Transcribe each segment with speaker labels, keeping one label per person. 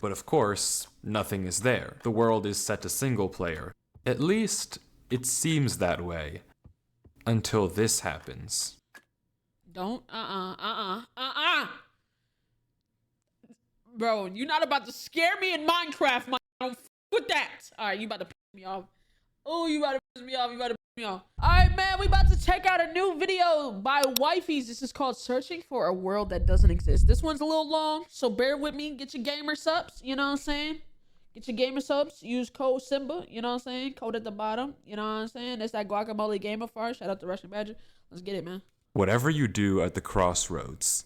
Speaker 1: But of course, nothing is there. The world is set to single player. At least, it seems that way. Until this happens.
Speaker 2: Don't, Bro, you're not about to scare me in Minecraft, man. Don't f with that. Alright, you about to piss me off. Oh, you about to piss me off. You about to piss me off. Alright, man, we about to check out a new video by Wifey's. This is called Searching for a World That Doesn't Exist. This one's a little long, so bear with me. Get your gamer subs, you know what I'm saying? Get your gamer subs. Use code Simba, you know what I'm saying? Code at the bottom, you know what I'm saying? That's that guacamole gamer far. Shout out to Russian Badger. Let's get it, man.
Speaker 1: Whatever you do at the crossroads,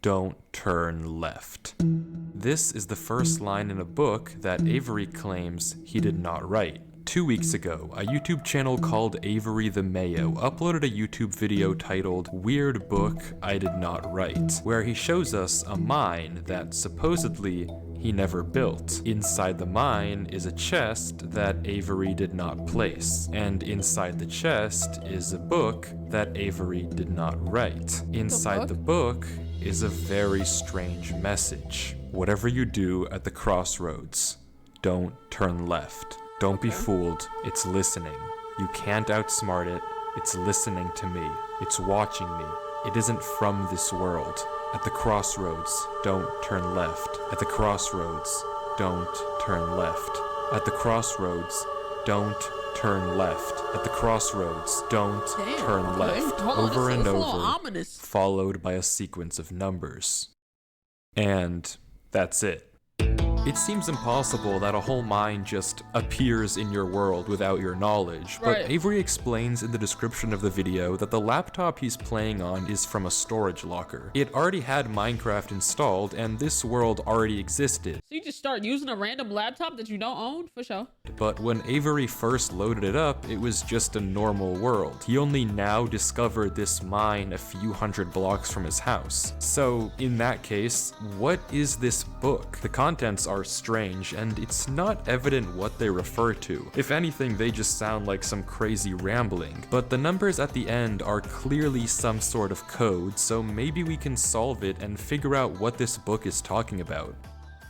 Speaker 1: don't turn left. This is the first line in a book that Avery claims he did not write. 2 weeks ago, a YouTube channel called Avery the Mayo uploaded a YouTube video titled Weird Book I Did Not Write, where he shows us a mine that supposedly he never built. Inside the mine is a chest that Avery did not place, and inside the chest is a book that Avery did not write. Inside the book is a very strange message. Whatever you do at the crossroads, don't turn left. Don't be fooled, it's listening. You can't outsmart it, it's listening to me. It's watching me. It isn't from this world. At the crossroads, don't turn left. At the crossroads, don't turn left. At the crossroads, don't turn left. At the crossroads, don't turn left. Over and over, followed by a sequence of numbers. And that's it. It seems impossible that a whole mine just appears in your world without your knowledge, but Avery explains in the description of the video that the laptop he's playing on is from a storage locker. It already had Minecraft installed, and this world already existed.
Speaker 2: So you just start using a random laptop that you don't own? For sure.
Speaker 1: But when Avery first loaded it up, it was just a normal world. He only now discovered this mine a few hundred blocks from his house. So in that case, what is this book? The contents are strange, and it's not evident what they refer to. If anything, they just sound like some crazy rambling. But the numbers at the end are clearly some sort of code, so maybe we can solve it and figure out what this book is talking about.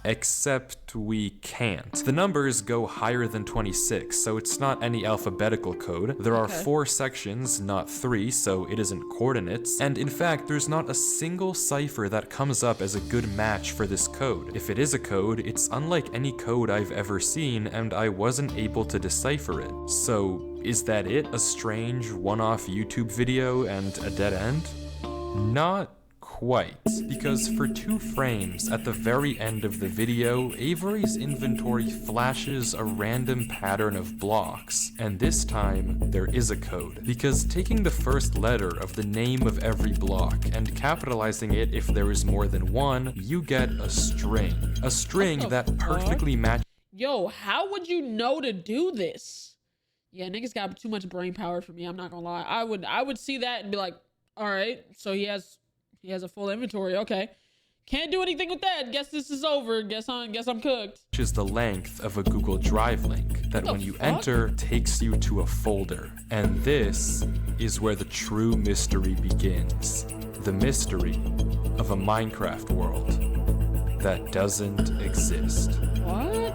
Speaker 1: Except we can't. The numbers go higher than 26, so it's not any alphabetical code. There are 4 sections, not 3, so it isn't coordinates. And in fact, there's not a single cipher that comes up as a good match for this code. If it is a code, it's unlike any code I've ever seen, and I wasn't able to decipher it. So is that it? A strange one-off YouTube video and a dead end? Not quite, because for 2 frames at the very end of the video, Avery's inventory flashes a random pattern of blocks, and this time there is a code, because taking the first letter of the name of every block and capitalizing it if there is more than one, you get a string that perfectly matches.
Speaker 2: Yo, how would you know to do this? Yeah, niggas got too much brain power for me, I'm not gonna lie. I would see that and be like, all right, so he has a full inventory. Okay. Can't do anything with that. Guess this is over. Guess I'm cooked.
Speaker 1: Which is the length of a Google Drive link that when you enter takes you to a folder. And this is where the true mystery begins. The mystery of a Minecraft world that doesn't exist.
Speaker 2: What?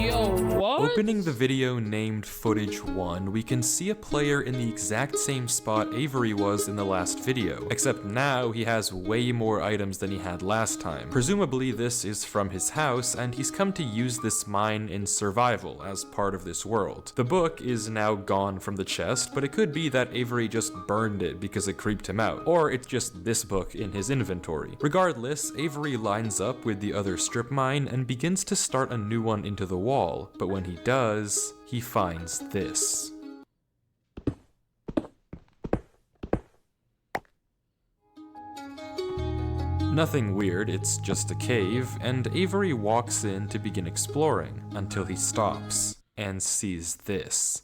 Speaker 2: Yo, what?
Speaker 1: Opening the video named Footage 1, we can see a player in the exact same spot Avery was in the last video, except now he has way more items than he had last time. Presumably this is from his house, and he's come to use this mine in survival as part of this world. The book is now gone from the chest, but it could be that Avery just burned it because it creeped him out, or it's just this book in his inventory. Regardless, Avery lines up with the other strip mine and begins to start a new one into the wall, but when he does, he finds this. Nothing weird, it's just a cave, and Avery walks in to begin exploring, until he stops and sees this.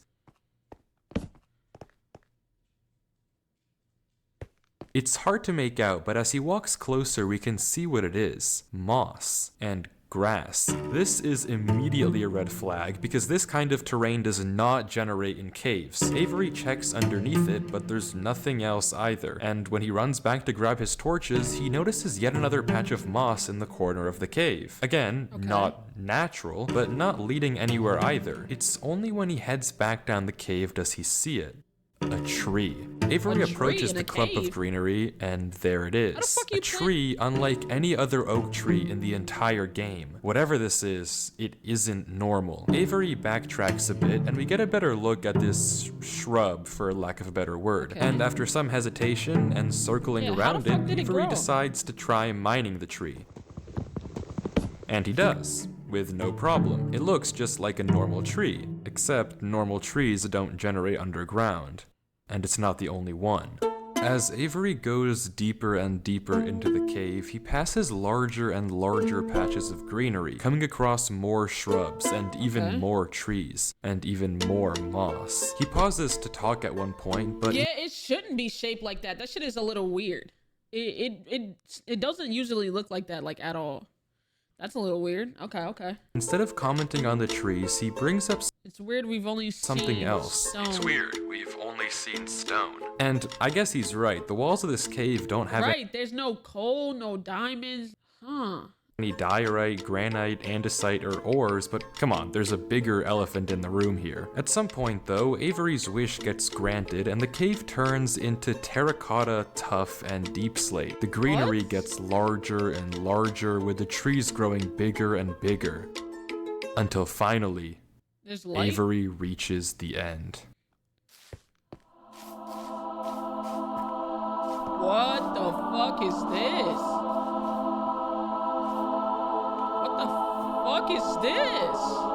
Speaker 1: It's hard to make out, but as he walks closer, we can see what it is. Moss and grass. This is immediately a red flag because this kind of terrain does not generate in caves. Avery checks underneath it, but there's nothing else either. And when he runs back to grab his torches, he notices yet another patch of moss in the corner of the cave. Again, not natural, but not leading anywhere either. It's only when he heads back down the cave does he see it. A tree. Avery approaches the clump of greenery, and there it is. A tree unlike any other oak tree in the entire game. Whatever this is, it isn't normal. Avery backtracks a bit, and we get a better look at this shrub, for lack of a better word. And after some hesitation and circling around it, Avery decides to try mining the tree. And he does, with no problem. It looks just like a normal tree, except normal trees don't generate underground. And it's not the only one. As Avery goes deeper and deeper into the cave, he passes larger and larger patches of greenery, coming across more shrubs and even more trees and even more moss. He pauses to talk at one point, but
Speaker 2: yeah, it shouldn't be shaped like that. That shit is a little weird. It doesn't usually look like that, like, at all. That's a little weird. Okay.
Speaker 1: Instead of commenting on the trees, he brings up
Speaker 2: it's weird we've only
Speaker 1: something
Speaker 2: seen
Speaker 1: else.
Speaker 2: Stone.
Speaker 1: It's weird we've only seen stone. And I guess he's right. The walls of this cave don't have
Speaker 2: there's no coal, no diamonds.
Speaker 1: any diorite, granite, andesite, or ores, but come on, there's a bigger elephant in the room here. At some point though, Avery's wish gets granted and the cave turns into terracotta, tuff, and deep slate. The greenery gets larger and larger, with the trees growing bigger and bigger. Until finally, Avery reaches the end.
Speaker 2: What the fuck is this? What the fuck is this?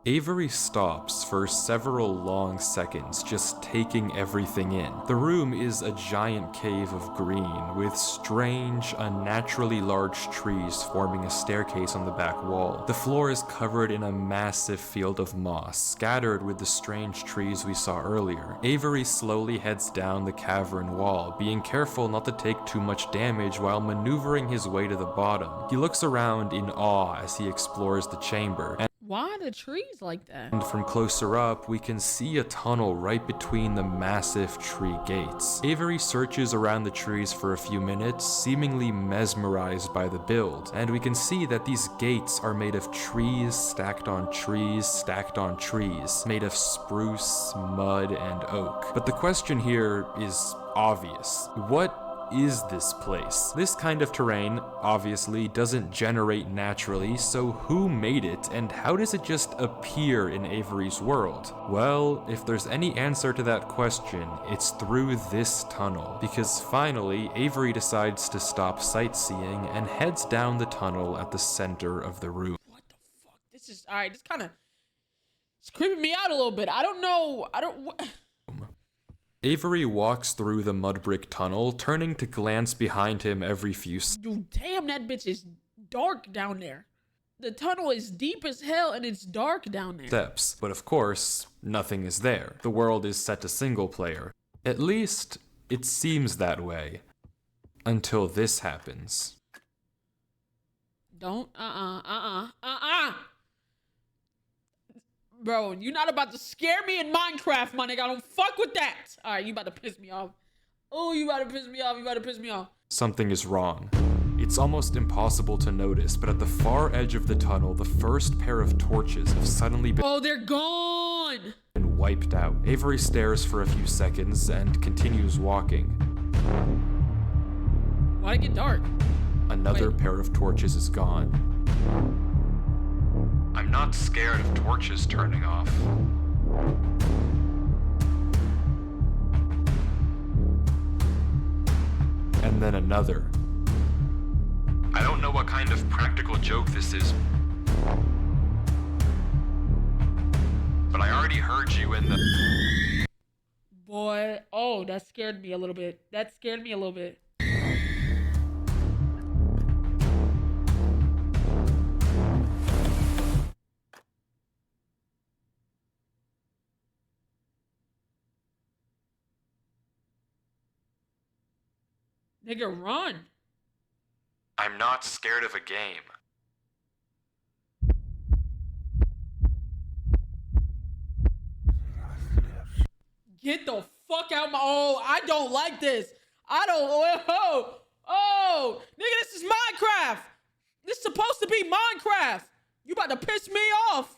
Speaker 1: Avery stops for several long seconds, just taking everything in. The room is a giant cave of green, with strange, unnaturally large trees forming a staircase on the back wall. The floor is covered in a massive field of moss, scattered with the strange trees we saw earlier. Avery slowly heads down the cavern wall, being careful not to take too much damage while maneuvering his way to the bottom. He looks around in awe as he explores the chamber.
Speaker 2: Why the trees like that?
Speaker 1: And from closer up, we can see a tunnel right between the massive tree gates. Avery searches around the trees for a few minutes, seemingly mesmerized by the build, and we can see that these gates are made of trees stacked on trees stacked on trees, made of spruce, mud, and oak. But the question here is obvious. What is this place? This kind of terrain obviously doesn't generate naturally, so who made it and how does it just appear in Avery's world? Well, if there's any answer to that question, it's through this tunnel, because finally Avery decides to stop sightseeing and heads down the tunnel at the center of the room.
Speaker 2: What the fuck? This is alright, this kind of it's creeping me out a little bit. I don't know.
Speaker 1: Avery walks through the mud brick tunnel, turning to glance behind him every few
Speaker 2: Dude, damn, that bitch is dark down there. The tunnel is deep as hell and it's dark down there.
Speaker 1: steps. But of course, nothing is there. The world is set to single player. At least, it seems that way. Until this happens.
Speaker 2: Don't, Bro, you're not about to scare me in Minecraft, my nigga. I don't fuck with that. All right, you about to piss me off. Oh, you about to piss me off. You about to piss me off.
Speaker 1: Something is wrong. It's almost impossible to notice, but at the far edge of the tunnel, the first pair of torches have suddenly been
Speaker 2: Oh, they're gone.
Speaker 1: Wiped out. Avery stares for a few seconds and continues walking.
Speaker 2: Why'd it get dark?
Speaker 1: Another pair of torches is gone. I'm not scared of torches turning off. And then another. I don't know what kind of practical joke this is, but I already heard you in the...
Speaker 2: Boy, oh, that scared me a little bit. That scared me a little bit. Nigga, run.
Speaker 1: I'm not scared of a game.
Speaker 2: Get the fuck out my. Oh, I don't like this. I don't. Oh, nigga, this is Minecraft. This is supposed to be Minecraft. You about to piss me off.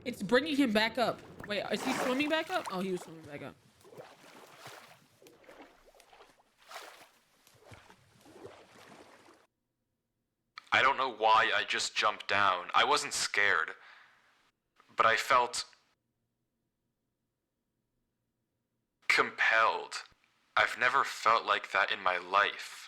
Speaker 2: It's bringing him back up. Wait, is he swimming back up? Oh, he was swimming back up.
Speaker 1: I don't know why I just jumped down. I wasn't scared. But I felt compelled. I've never felt like that in my life.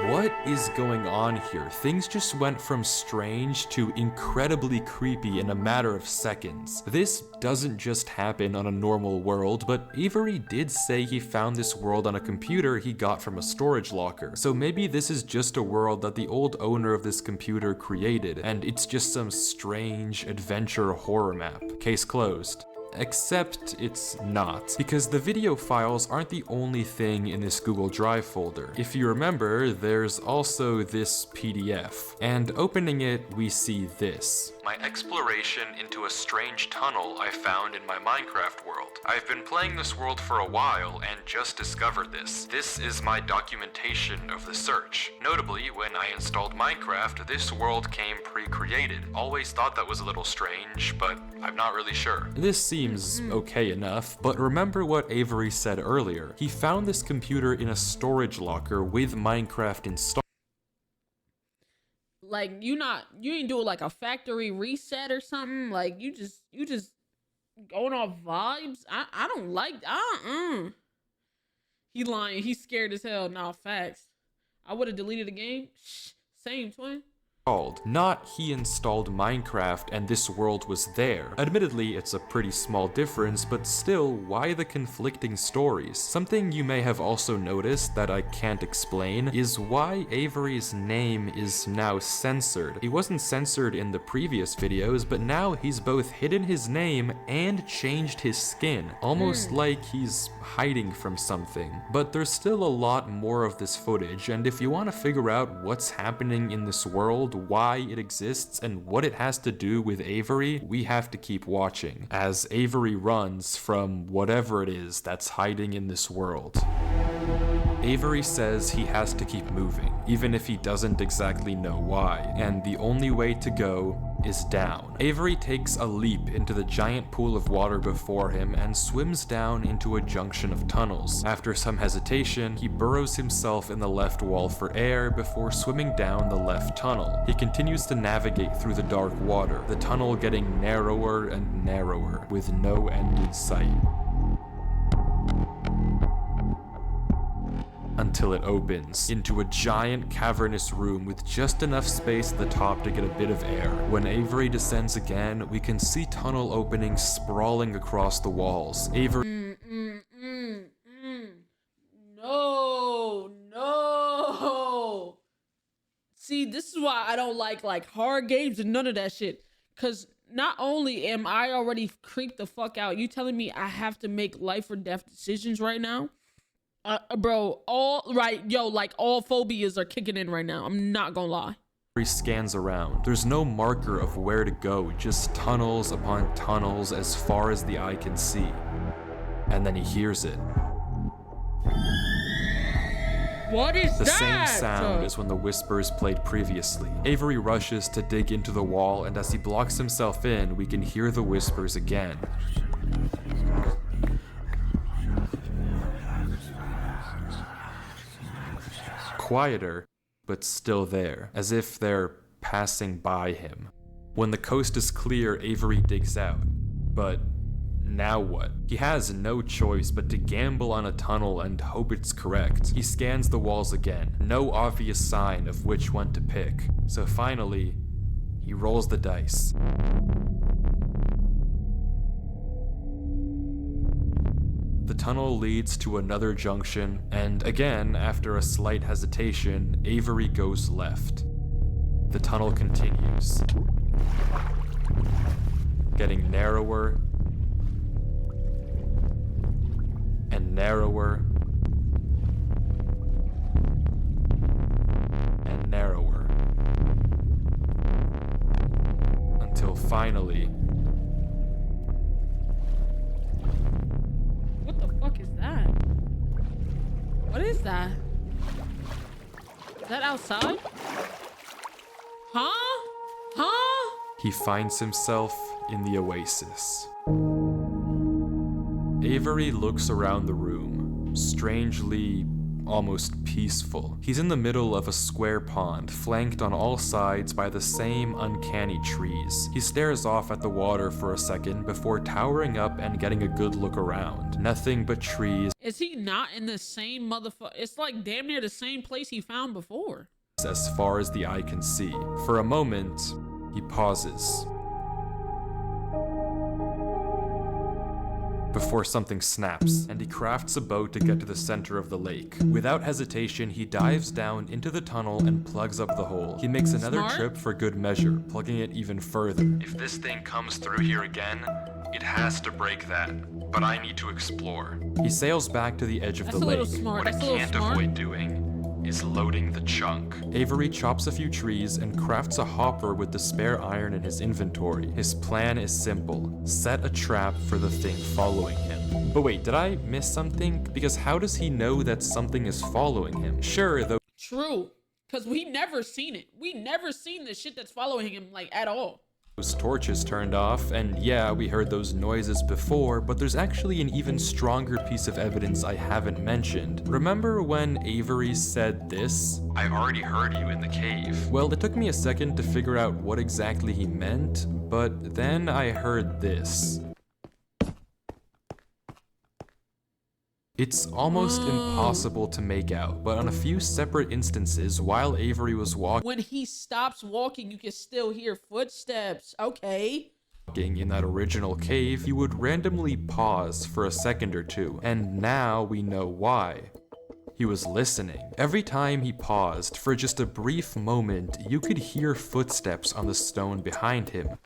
Speaker 1: What is going on here? Things just went from strange to incredibly creepy in a matter of seconds. This doesn't just happen on a normal world, but Avery did say he found this world on a computer he got from a storage locker. So maybe this is just a world that the old owner of this computer created, and it's just some strange adventure horror map. Case closed. Except it's not, because the video files aren't the only thing in this Google Drive folder. If you remember, there's also this PDF, and opening it, we see this. My exploration into a strange tunnel I found in my Minecraft world. I've been playing this world for a while and just discovered this. This is my documentation of the search. Notably, when I installed Minecraft, this world came pre-created. Always thought that was a little strange, but I'm not really sure. This seems okay enough, but remember what Avery said earlier. He found this computer in a storage locker with Minecraft installed.
Speaker 2: Like, you ain't doing like a factory reset or something. Like, you just going off vibes. I don't like. He lying. He's scared as hell. Nah, facts. I would have deleted the game. Shh, same, twin.
Speaker 1: Not he installed Minecraft and this world was there. Admittedly, it's a pretty small difference, but still, why the conflicting stories? Something you may have also noticed that I can't explain is why Avery's name is now censored. He wasn't censored in the previous videos, but now he's both hidden his name and changed his skin, almost like he's hiding from something. But there's still a lot more of this footage, and if you want to figure out what's happening in this world, why it exists, and what it has to do with Avery, we have to keep watching as Avery runs from whatever it is that's hiding in this world. Avery says he has to keep moving, even if he doesn't exactly know why, and the only way to go is down. Avery takes a leap into the giant pool of water before him and swims down into a junction of tunnels. After some hesitation, he burrows himself in the left wall for air before swimming down the left tunnel. He continues to navigate through the dark water, the tunnel getting narrower and narrower, with no end in sight. Until it opens into a giant cavernous room with just enough space at the top to get a bit of air. When Avery descends again, we can see tunnel openings sprawling across the walls. Avery
Speaker 2: No. See, this is why I don't like hard games and none of that shit. Cause not only am I already creeped the fuck out, you telling me I have to make life or death decisions right now? Bro, all phobias are kicking in right now. I'm not gonna lie.
Speaker 1: He scans around. There's no marker of where to go, just tunnels upon tunnels as far as the eye can see. And then he hears it.
Speaker 2: What is
Speaker 1: the
Speaker 2: that?
Speaker 1: The same sound as when the whispers played previously. Avery rushes to dig into the wall, and as he blocks himself in, we can hear the whispers again. Quieter, but still there, as if they're passing by him. When the coast is clear, Avery digs out, but now what? He has no choice but to gamble on a tunnel and hope it's correct. He scans the walls again, no obvious sign of which one to pick. So finally, he rolls the dice. The tunnel leads to another junction, and again, after a slight hesitation, Avery goes left. The tunnel continues, getting narrower and narrower and narrower, until finally,
Speaker 2: What the fuck is that? What is that? Is that outside? Huh? Huh?
Speaker 1: he finds himself in the oasis. Avery looks around the room, strangely, almost peaceful. He's in the middle of a square pond, flanked on all sides by the same uncanny trees. He stares off at the water for a second before towering up and getting a good look around. Nothing but trees.
Speaker 2: Is he not in the same motherfucker? It's like damn near the same place he found before.
Speaker 1: As far as the eye can see. For a moment, he pauses before something snaps, and he crafts a boat to get to the center of the lake. Without hesitation, he dives down into the tunnel and plugs up the hole. He makes another trip for good measure, plugging it even further. If this thing comes through here again, it has to break that, but I need to explore. He sails back to the edge of the lake. What he can't avoid doing is loading the chunk. Avery chops a few trees and crafts a hopper with the spare iron in his inventory. His plan is simple: set a trap for the thing following him. But wait, did I miss something? Because how does he know that something is following him? Sure, though.
Speaker 2: True, because we never seen it. We never seen the shit that's following him, like, at all.
Speaker 1: Those torches turned off, and yeah, we heard those noises before, but there's actually an even stronger piece of evidence I haven't mentioned. Remember when Avery said this? I already heard you in the cave. Well, it took me a second to figure out what exactly he meant, but then I heard this. It's almost impossible to make out, but on a few separate instances, while Avery was walking
Speaker 2: When he stops walking, you can still hear footsteps. Okay.
Speaker 1: in that original cave, he would randomly pause for a second or two, and now we know why. He was listening. Every time he paused, for just a brief moment, you could hear footsteps on the stone behind him,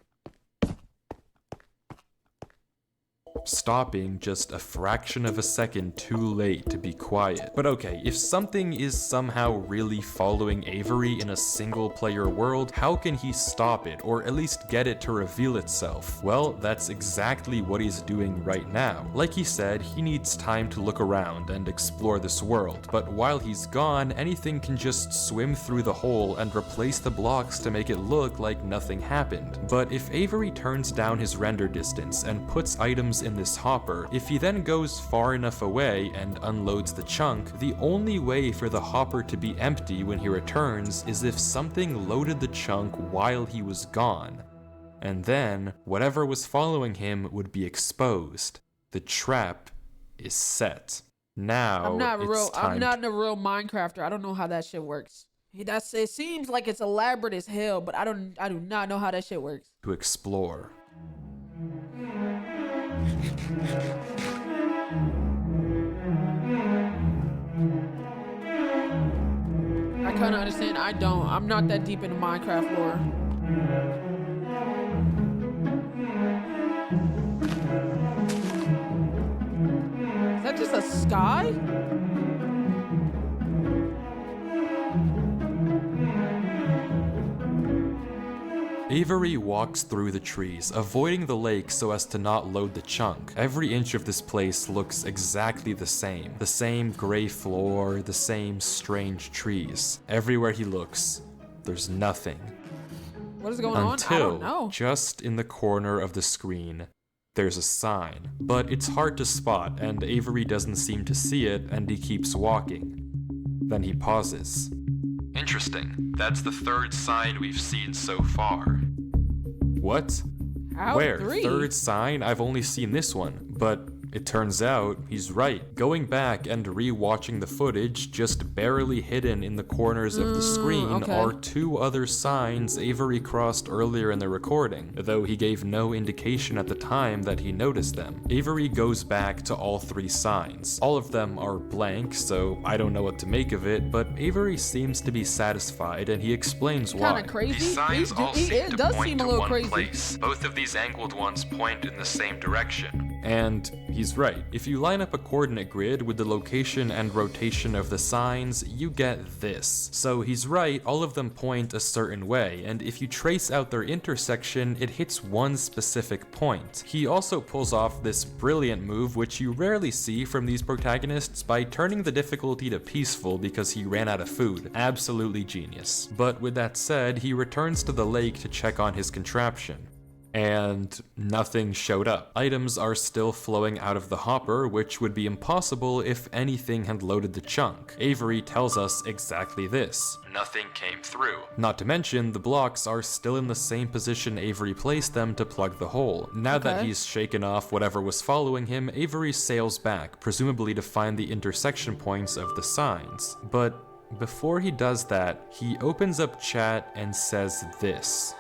Speaker 1: stopping just a fraction of a second too late to be quiet. But okay, if something is somehow really following Avery in a single player world, how can he stop it, or at least get it to reveal itself? Well, that's exactly what he's doing right now. Like he said, he needs time to look around and explore this world, but while he's gone, anything can just swim through the hole and replace the blocks to make it look like nothing happened. But if Avery turns down his render distance and puts items in this hopper, if he then goes far enough away and unloads the chunk, the only way for the hopper to be empty when he returns is if something loaded the chunk while he was gone. And then, whatever was following him would be exposed. The trap is set. Now,
Speaker 2: I'm not
Speaker 1: time
Speaker 2: a real Minecrafter. I don't know how that shit works. It seems like it's elaborate as hell, but I do not know how that shit works.
Speaker 1: to explore.
Speaker 2: I kind of understand. I don't. I'm not that deep into Minecraft lore. Is that just a sky?
Speaker 1: Avery walks through the trees, avoiding the lake so as to not load the chunk. Every inch of this place looks exactly the same. The same gray floor, the same strange trees. Everywhere he looks, there's nothing.
Speaker 2: What is going on? I don't know.
Speaker 1: Until, just in the corner of the screen, there's a sign. But it's hard to spot, and Avery doesn't seem to see it, and he keeps walking. Then he pauses. Interesting. That's the third sign we've seen so far. What?
Speaker 2: How?
Speaker 1: Where?
Speaker 2: 3?
Speaker 1: Third sign? I've only seen this one. But it turns out he's right. Going back and re-watching the footage, just barely hidden in the corners of the screen
Speaker 2: okay.
Speaker 1: are 2 other signs Avery crossed earlier in the recording, though he gave no indication at the time that he noticed them. Avery goes back to all 3 signs. All of them are blank, so I don't know what to make of it, but Avery seems to be satisfied and he explains why.
Speaker 2: Kinda crazy.
Speaker 1: These signs all seem to
Speaker 2: does
Speaker 1: point
Speaker 2: seem a
Speaker 1: to
Speaker 2: little
Speaker 1: one
Speaker 2: crazy.
Speaker 1: place. Both of these angled ones point in the same direction. And he's right. If you line up a coordinate grid with the location and rotation of the signs, you get this. So he's right, all of them point a certain way, and if you trace out their intersection, it hits one specific point. He also pulls off this brilliant move, which you rarely see from these protagonists, by turning the difficulty to peaceful because he ran out of food. Absolutely genius. But with that said, he returns to the lake to check on his contraption. And nothing showed up. Items are still flowing out of the hopper, which would be impossible if anything had loaded the chunk. Avery tells us exactly this. Nothing came through. Not to mention, the blocks are still in the same position Avery placed them to plug the hole. Now that he's shaken off whatever was following him, Avery sails back, presumably to find the intersection points of the signs. But before he does that, he opens up chat and says this.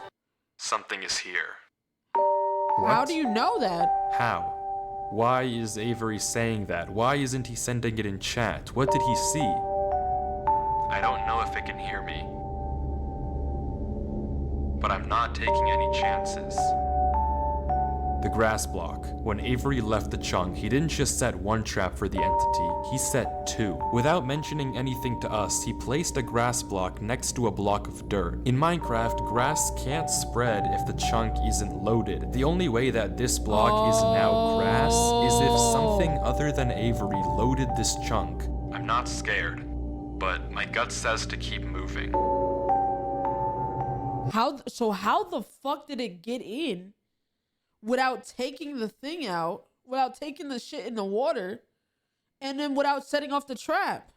Speaker 1: Something is here. What?
Speaker 2: How do you know that?
Speaker 1: How? Why is Avery saying that? Why isn't he sending it in chat? What did he see? I don't know if it can hear me. But I'm not taking any chances. The grass block. When Avery left the chunk, he didn't just set one trap for the entity, he set 2. Without mentioning anything to us, he placed a grass block next to a block of dirt. In Minecraft, grass can't spread if the chunk isn't loaded. The only way that this block is now grass is if something other than Avery loaded this chunk. I'm not scared, but my gut says to keep moving.
Speaker 2: How the fuck did it get in without taking the thing out, without taking the shit in the water, and then without setting off the trap?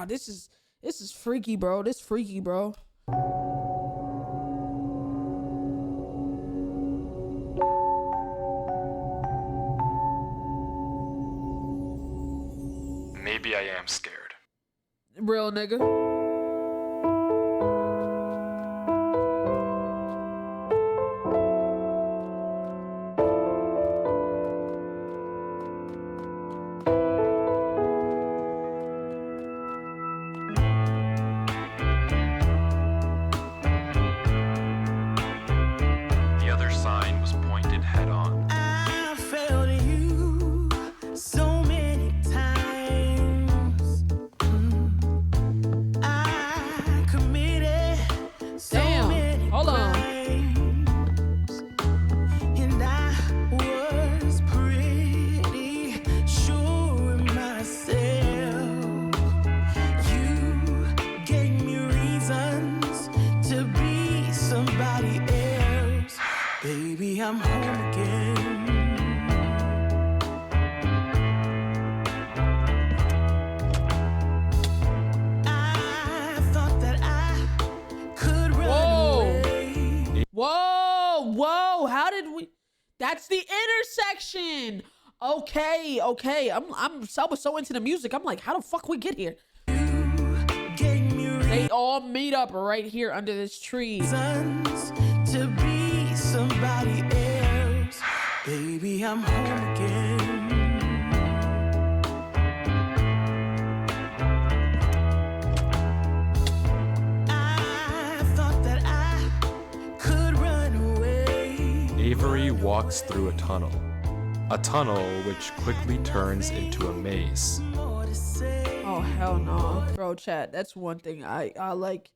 Speaker 2: This is freaky, bro. This freaky, bro.
Speaker 1: Maybe I am scared.
Speaker 2: Real nigga.
Speaker 1: The other sign was pointed head on.
Speaker 3: I failed you so many times. I committed so many
Speaker 2: Hold on.
Speaker 3: crimes. And I was pretty sure of myself. You gave me reasons to be somebody else. Baby, I'm home again. I thought that I could run away.
Speaker 2: Whoa, how did we? That's the intersection. Okay. I was so into the music. I'm like, how the fuck we get here?
Speaker 3: Gave me
Speaker 2: They all meet up right here under this tree.
Speaker 3: reasons to be somebody else. Baby, I'm home again. I thought that I could run away.
Speaker 1: Avery walks through a tunnel. A tunnel which quickly turns into a maze.
Speaker 3: More to say.
Speaker 2: Oh hell no, bro. Chat. That's one thing I like.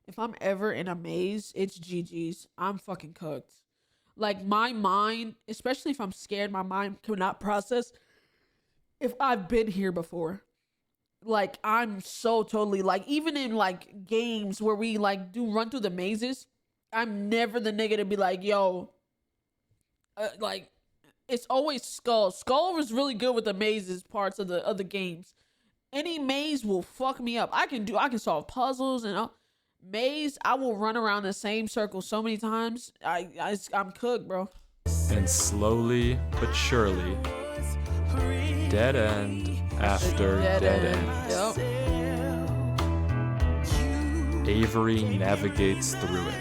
Speaker 2: If I'm ever in a maze, it's GG's. I'm fucking cooked. Like my mind, especially if I'm scared, my mind cannot process if I've been here before. Like I'm so totally like, even in like games where we like do run through the mazes, I'm never the nigga to be like, yo, like it's always Skull. Skull was really good with the mazes parts of the games. Any maze will fuck me up. I can solve puzzles and all. Maze, I will run around the same circle so many times. I'm cooked, bro.
Speaker 1: And slowly but surely, dead end after dead end,
Speaker 2: Yep.
Speaker 1: Avery navigates through it.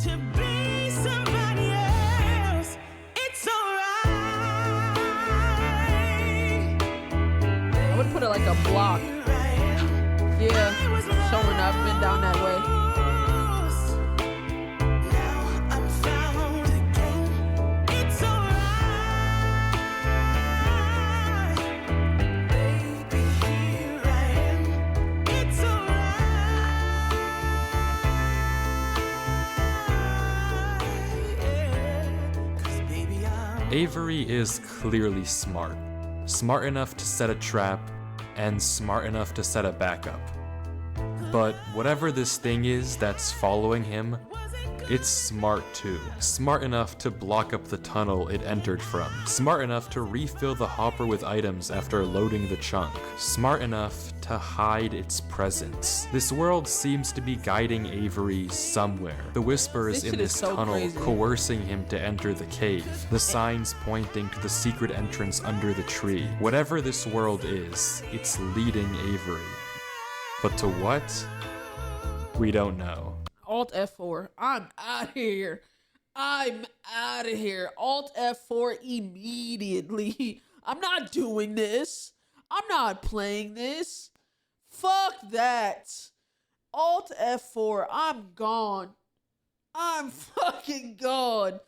Speaker 3: To be somebody else, it's alright.
Speaker 2: I would put it like a block. Yeah, showing up and down that way.
Speaker 3: Now I'm found again. It's alright. Baby, here I am. It's alright. 'Cause baby, I'm
Speaker 1: Avery is clearly smart. Smart enough to set a trap, and smart enough to set a backup. But whatever this thing is that's following him, it's smart too. Smart enough to block up the tunnel it entered from. Smart enough to refill the hopper with items after loading the chunk. Smart enough to hide its presence. This world seems to be guiding Avery somewhere. The whispers
Speaker 2: This
Speaker 1: in
Speaker 2: shit is
Speaker 1: this
Speaker 2: so
Speaker 1: tunnel
Speaker 2: crazy.
Speaker 1: coercing him to enter the cave. The signs pointing to the secret entrance under the tree. Whatever this world is, it's leading Avery. But to what? We don't know.
Speaker 2: Alt F4. I'm out of here. I'm out of here. Alt F4 immediately. I'm not doing this. I'm not playing this. Fuck that. Alt F4. I'm gone. I'm fucking gone.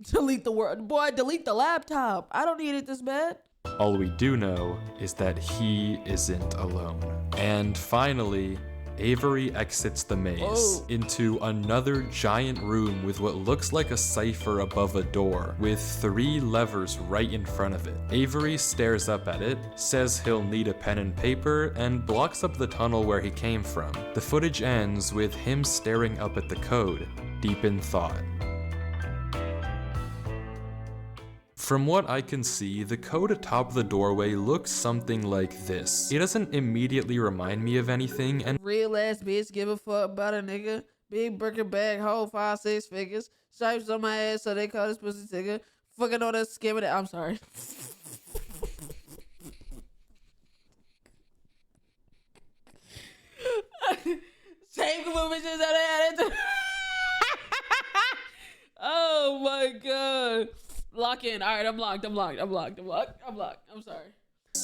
Speaker 2: Delete the word. Boy, delete the laptop. I don't need it this bad.
Speaker 1: All we do know is that he isn't alone. And finally, Avery exits the maze
Speaker 2: Whoa.
Speaker 1: into another giant room with what looks like a cipher above a door, with 3 levers right in front of it. Avery stares up at it, says he'll need a pen and paper, and blocks up the tunnel where he came from. The footage ends with him staring up at the code, deep in thought. From what I can see, the code atop the doorway looks something like this. It doesn't immediately remind me of anything, and
Speaker 2: Real ass bitch, give a fuck about a nigga. Big Birkin bag, hold 5, 6 figures. Stripes on my ass, so they call this pussy tigger. Fucking all that skimming. I'm sorry. Same group of bitches that I had. Oh my god. Lock in. All right, I'm locked. I'm sorry.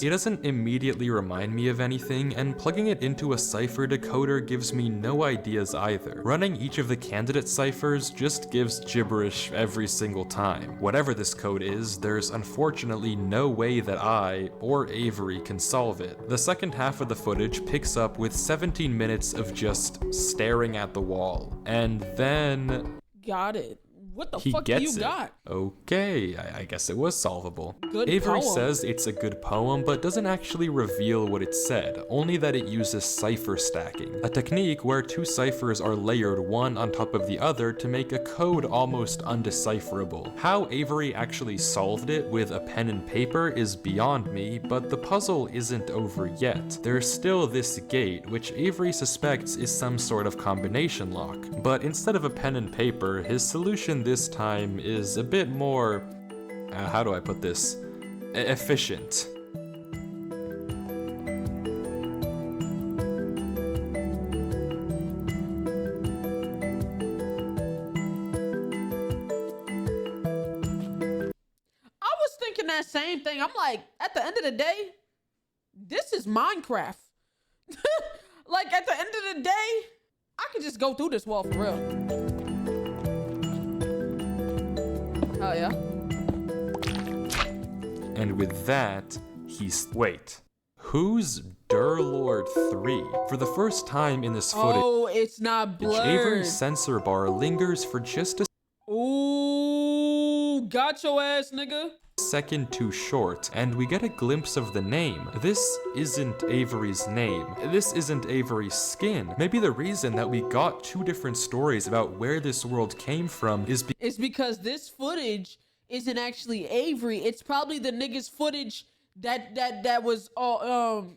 Speaker 1: it doesn't immediately remind me of anything, and plugging it into a cipher decoder gives me no ideas either. Running each of the candidate ciphers just gives gibberish every single time. Whatever this code is, there's unfortunately no way that I, or Avery, can solve it. The second half of the footage picks up with 17 minutes of just staring at the wall, and then
Speaker 2: Got it. What the
Speaker 1: he
Speaker 2: fuck do you
Speaker 1: gets it.
Speaker 2: got?
Speaker 1: Okay, I guess it was solvable.
Speaker 2: Good
Speaker 1: Avery
Speaker 2: poem.
Speaker 1: says it's a good poem, but doesn't actually reveal what it said, only that it uses cipher stacking, a technique where 2 ciphers are layered one on top of the other to make a code almost undecipherable. How Avery actually solved it with a pen and paper is beyond me, but the puzzle isn't over yet. There's still this gate, which Avery suspects is some sort of combination lock, but instead of a pen and paper, his solution this time is a bit more, how do I put this, efficient.
Speaker 2: I was thinking that same thing. I'm like, at the end of the day, this is Minecraft. Like, at the end of the day, I could just go through this wall for real. Oh, yeah.
Speaker 1: And with that, wait. Who's Durlord 3? For the first time in this footage,
Speaker 2: Oh, it's not blurred.
Speaker 1: Avery's sensor bar lingers for just a
Speaker 2: Ooh, got your ass, nigga.
Speaker 1: second too short, and we get a glimpse of the name. This isn't Avery's name. This isn't Avery's skin. Maybe the reason that we got 2 different stories about where this world came from is
Speaker 2: It's because this footage isn't actually Avery. It's probably the nigga's footage that was all,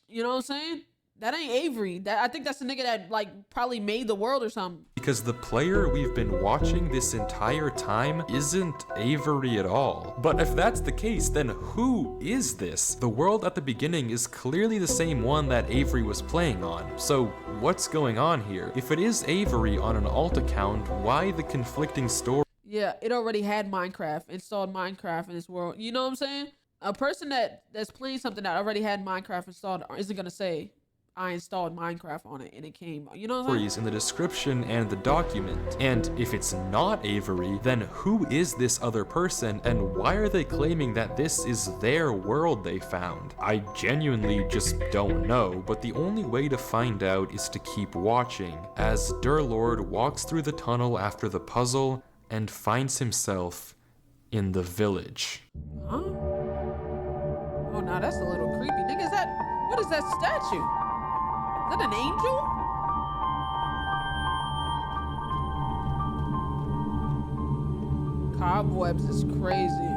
Speaker 2: you know what I'm saying? That ain't Avery. I think that's the nigga that like probably made the world or something.
Speaker 1: Because the player we've been watching this entire time isn't Avery at all. But if that's the case, then who is this? The world at the beginning is clearly the same one that Avery was playing on. So what's going on here? If it is Avery on an alt account, why the conflicting story?
Speaker 2: Yeah, it already had Minecraft, installed Minecraft in this world. You know what I'm saying? A person that's playing something that already had Minecraft installed isn't gonna say, I installed Minecraft on it and it came, you know what I'm saying?
Speaker 1: In the description and the document. And if it's not Avery, then who is this other person and why are they claiming that this is their world they found? I genuinely just don't know, but the only way to find out is to keep watching as Durlord walks through the tunnel after the puzzle and finds himself in the village.
Speaker 2: Huh? Oh, now that's a little creepy. Nigga, what is that statue? Is that an angel? Cobwebs is crazy.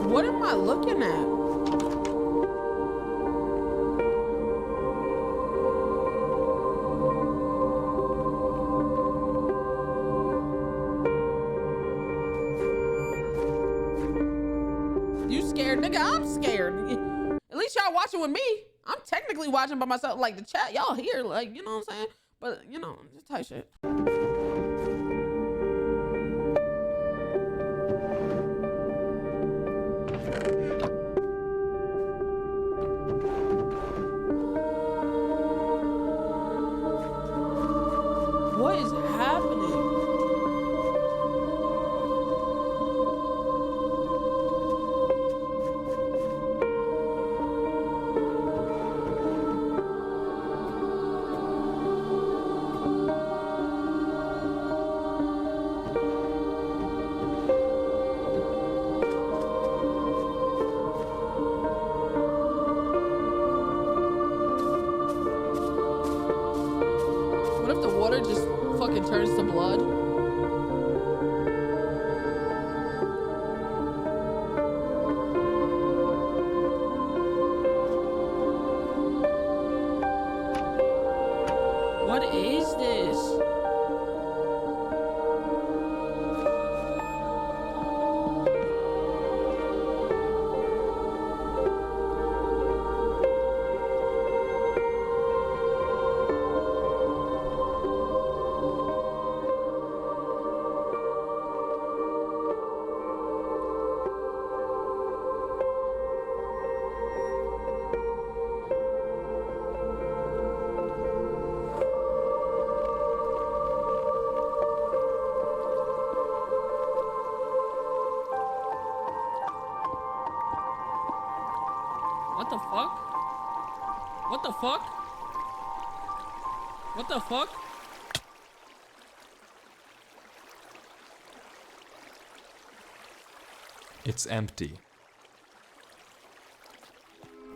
Speaker 2: What am I looking at? You scared, nigga? I'm scared. At least y'all watching with me. I'm technically watching by myself. Like the chat, y'all here, like, you know what I'm saying? But, you know, just type shit. What is happening? What if the water just fucking turns to blood? What is this? What the fuck? What the fuck? What the fuck?
Speaker 1: It's empty.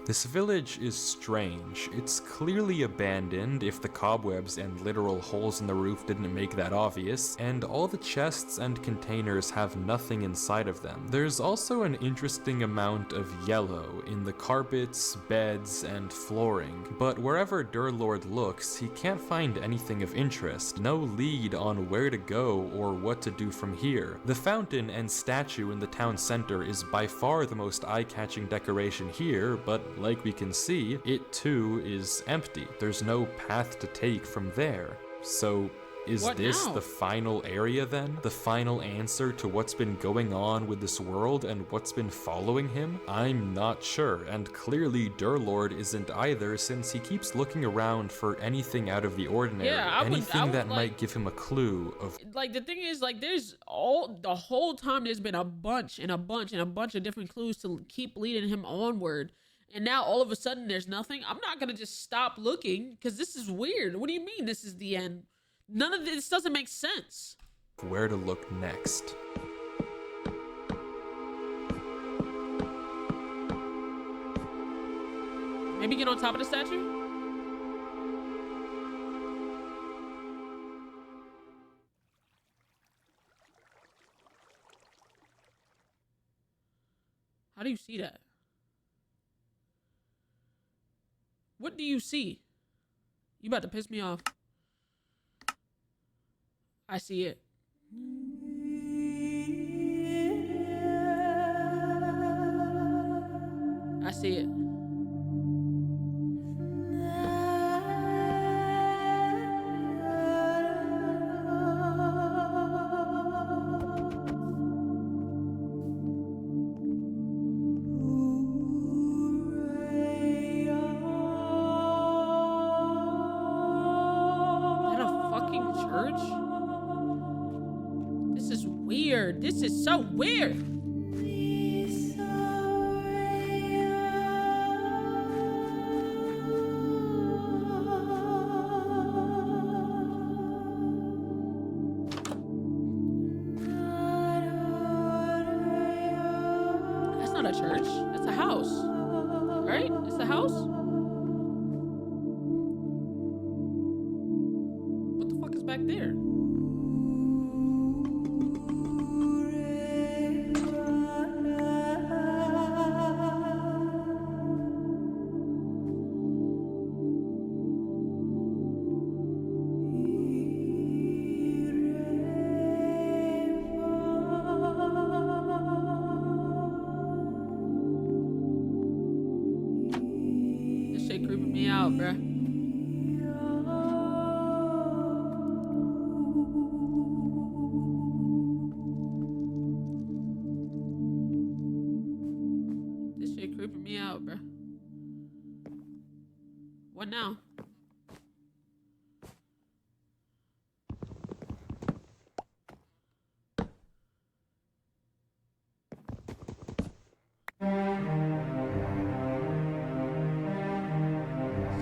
Speaker 1: This village is strange. It's clearly abandoned if the cobwebs and literal holes in the roof didn't make that obvious, and all the chests and containers have nothing inside of them. There's also an interesting amount of yellow in the carpets, beds, and flooring, but wherever Durlord looks, he can't find anything of interest, no lead on where to go or what to do from here. The fountain and statue in the town center is by far the most eye-catching decoration here, but like we can see, it too is empty. There's no path to take from there. So is
Speaker 2: What
Speaker 1: this
Speaker 2: now?
Speaker 1: the final area then? The final answer to what's been going on with this world and what's been following him? I'm not sure, and clearly Durlord isn't either, since he keeps looking around for anything out of the ordinary.
Speaker 2: Yeah, I would
Speaker 1: anything that
Speaker 2: like-
Speaker 1: might give him a clue of
Speaker 2: Like the thing is, like, there's the whole time there's been a bunch of different clues to keep leading him onward. and now all of a sudden there's nothing, I'm not gonna just stop looking because this is weird. What do you mean this is the end? None of this doesn't make sense.
Speaker 1: Where to look next.
Speaker 2: Maybe get on top of the statue? How do you see that? What do you see? You about to piss me off. I see it. I see it. This is so weird. That's not a church. That's a house. Right? It's a house? What the fuck is back there? Out, bruh. This shit creeping me out, bruh. What now?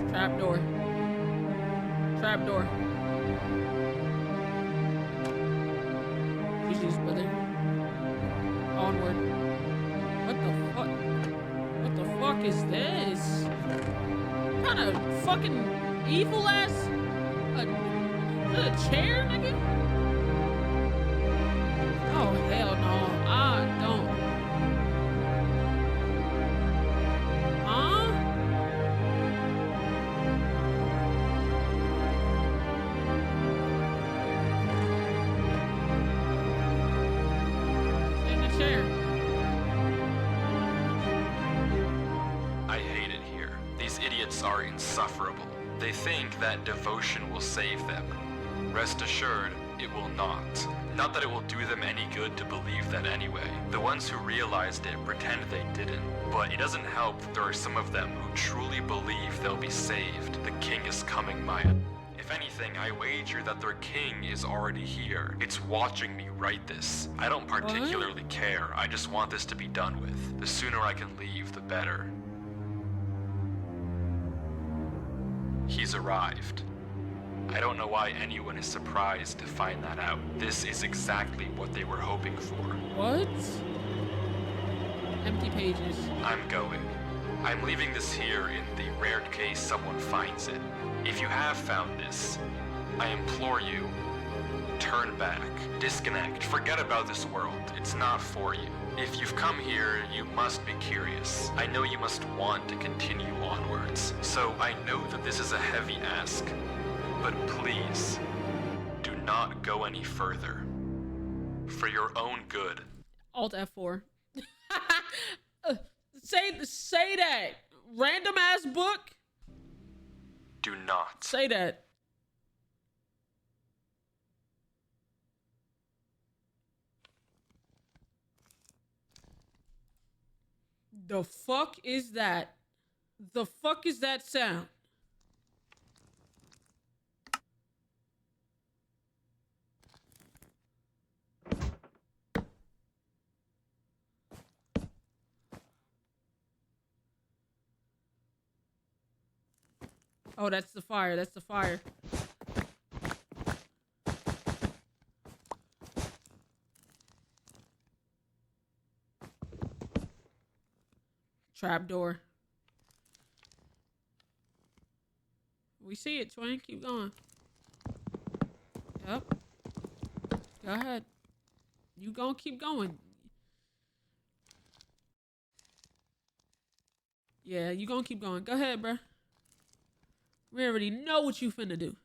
Speaker 2: Trapdoor. Trapdoor. Jesus, brother. Onward. What the fuck? What the fuck is this? What kind of fucking evil ass? A chair, nigga? Oh, hell no. I don't.
Speaker 1: Are insufferable. They think that devotion will save them. Rest assured, it will not. Not that it will do them any good to believe that anyway. The ones who realized it pretend they didn't. But it doesn't help that there are some of them who truly believe they'll be saved. The king is coming, Maya. If anything, I wager that their king is already here. It's watching me write this. I don't particularly care. I just want this to be done with. The sooner I can leave, the better. He's arrived. I don't know why anyone is surprised to find that out. This is exactly what they were hoping for.
Speaker 2: What? Empty pages.
Speaker 1: I'm going. I'm leaving this here in the rare case someone finds it. If you have found this, I implore you, turn back, disconnect, forget about this world. It's not for you. If you've come here, you must be curious. I know you must want to continue onwards. So I know that this is a heavy ask, but please, do not go any further. For your own good.
Speaker 2: Alt F4. Say that. Random ass book.
Speaker 1: Do not.
Speaker 2: Say that. The fuck is that? The fuck is that sound? Oh, that's the fire. That's the fire. Trapdoor. We see it, Twin. Keep going. Yep. Go ahead. You gonna keep going. Yeah, you gonna keep going. Go ahead, bruh. We already know what you finna do.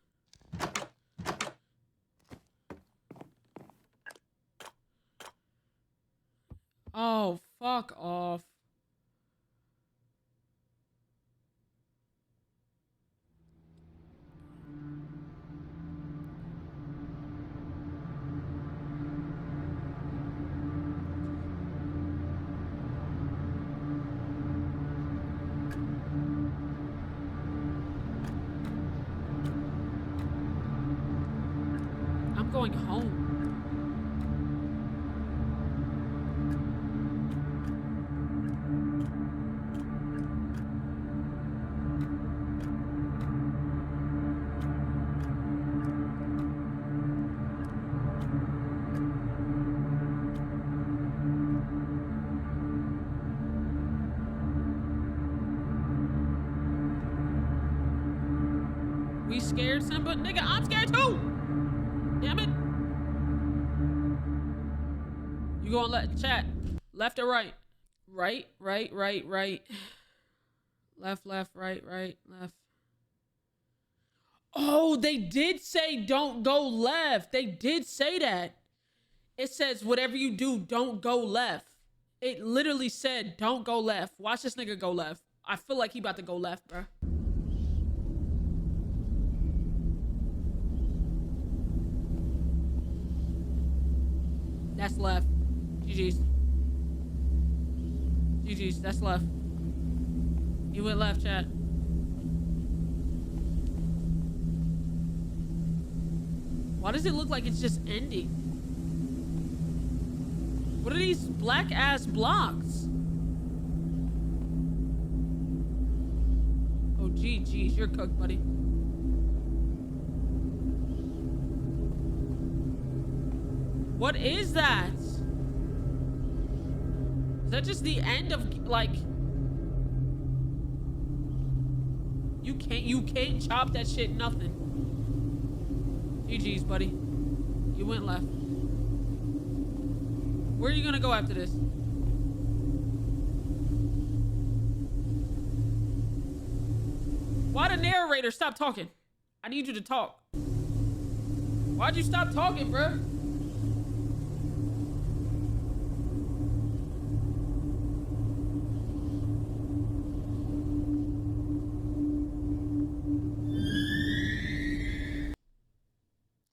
Speaker 2: Oh, fuck off. I'm going home. We scared son, but nigga, I'm scared too. Damn it. You gonna let chat left or right? Right, right, right, right. Left, left, right, right, left. Oh, they did say don't go left. They did say that. It says whatever you do, don't go left. It literally said don't go left. Watch this nigga go left. I feel like he about to go left, bro. That's left. GG's. GG's. That's left. You went left, chat. Why does it look like it's just ending? What are these black ass blocks? Oh, geez, you're cooked, buddy. What is that? Is that just the end of, like... You can't chop that shit, nothing. GG's, buddy. You went left. Where are you gonna go after this? Why the narrator stop talking? I need you to talk. Why'd you stop talking, bruh?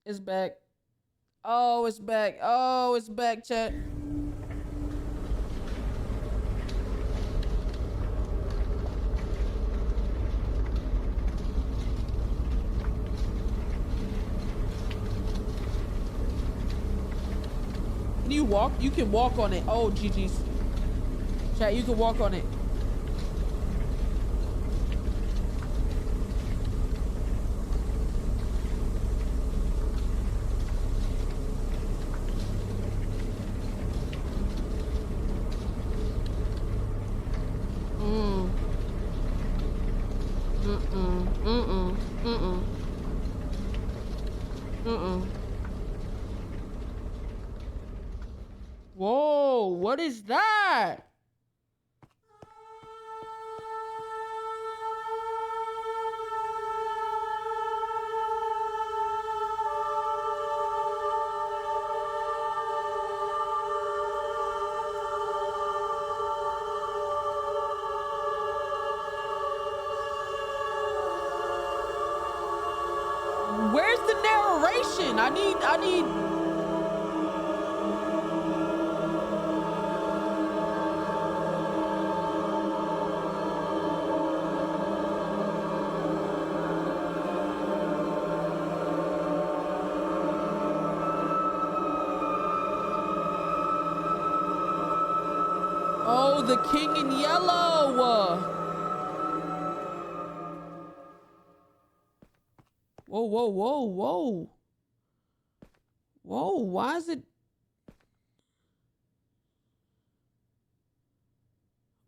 Speaker 2: It's back. Oh, it's back. Oh, it's back, chat. Can you walk? You can walk on it. Oh, GG's. Chat, you can walk on it. Whoa, what is that? Where's the narration? I need Oh, the king in yellow. Whoa, whoa, whoa, whoa. Whoa, why is it?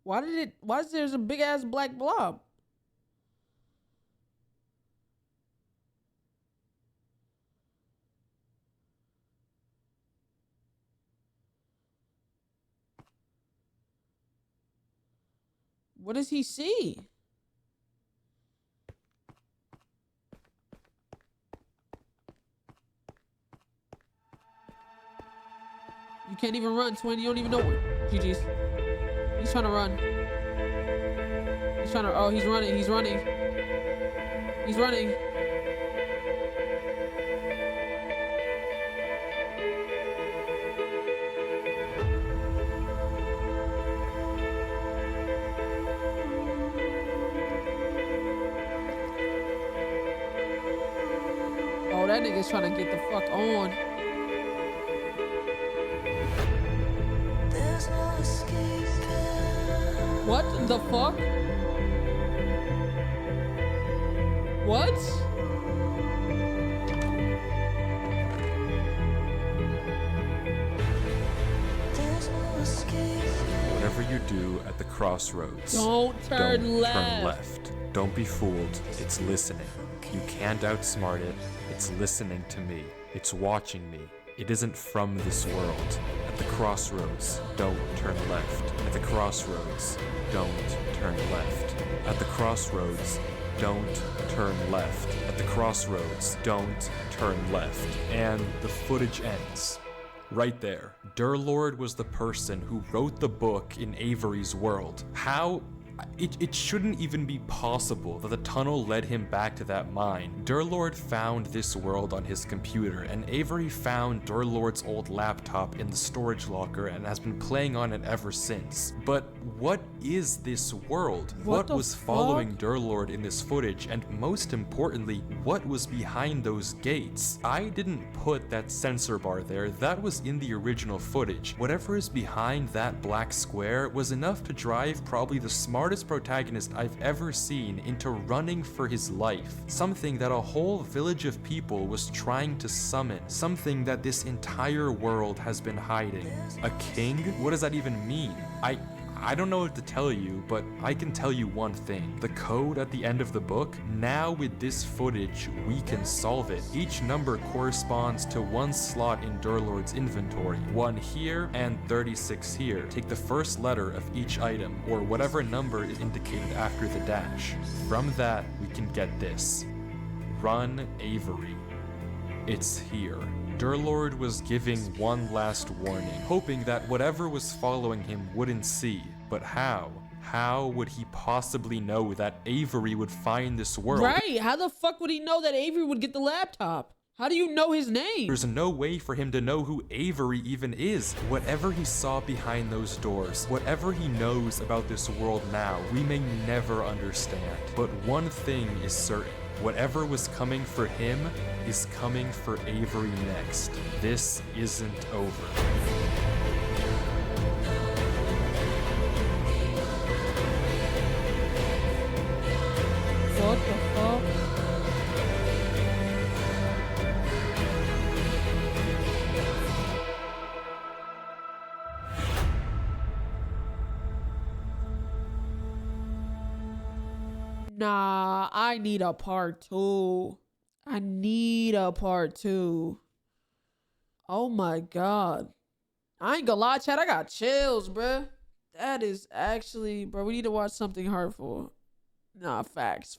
Speaker 2: Why is there's a big ass black blob? What does he see? You can't even run, Twin. You don't even know what. GG's. He's trying to run. He's trying to. Oh, he's running. He's running. He's running. Oh, that nigga's trying to get the fuck on.
Speaker 3: There's no escaping.
Speaker 2: What the fuck? What?
Speaker 3: There's no escaping.
Speaker 1: Whatever you do at the crossroads,
Speaker 2: Don't turn left.
Speaker 1: turn left. Don't be fooled. It's listening. You can't outsmart it. It's listening to me. It's watching me. It isn't from this world. At the crossroads, don't turn left. At the crossroads, don't turn left. At the crossroads, don't turn left. At the crossroads, don't turn left. And the footage ends. Right there. Durlord was the person who wrote the book in Avery's world. How? It shouldn't even be possible that the tunnel led him back to that mine. Durlord found this world on his computer, and Avery found Durlord's old laptop in the storage locker and has been playing on it ever since. But what is this world? What
Speaker 2: the
Speaker 1: was
Speaker 2: fuck?
Speaker 1: following Durlord in this footage, and most importantly, what was behind those gates? I didn't put that sensor bar there, that was in the original footage. Whatever is behind that black square was enough to drive probably the smartest protagonist I've ever seen into running for his life. Something that a whole village of people was trying to summon. Something that this entire world has been hiding. A king? What does that even mean? I don't know what to tell you, but I can tell you one thing. The code at the end of the book, now with this footage, we can solve it. Each number corresponds to one slot in Durlord's inventory. 1 here and 36 here. Take the first letter of each item, or whatever number is indicated after the dash. From that, we can get this. Run Avery. It's here. Durlord was giving one last warning, hoping that whatever was following him wouldn't see. But how? How would he possibly know that Avery would find this world?
Speaker 2: Right. How the fuck would he know that Avery would get the laptop? How do you know his name?
Speaker 1: There's no way for him to know who Avery even is. Whatever he saw behind those doors, whatever he knows about this world now, we may never understand. But one thing is certain. Whatever was coming for him is coming for Avery next. This isn't over.
Speaker 2: What the fuck? Nah, I need a part 2. I need a part 2. Oh my god. I ain't gonna lie, chat. I got chills, bruh. That is actually, bro, we need to watch something hurtful. Nah, facts.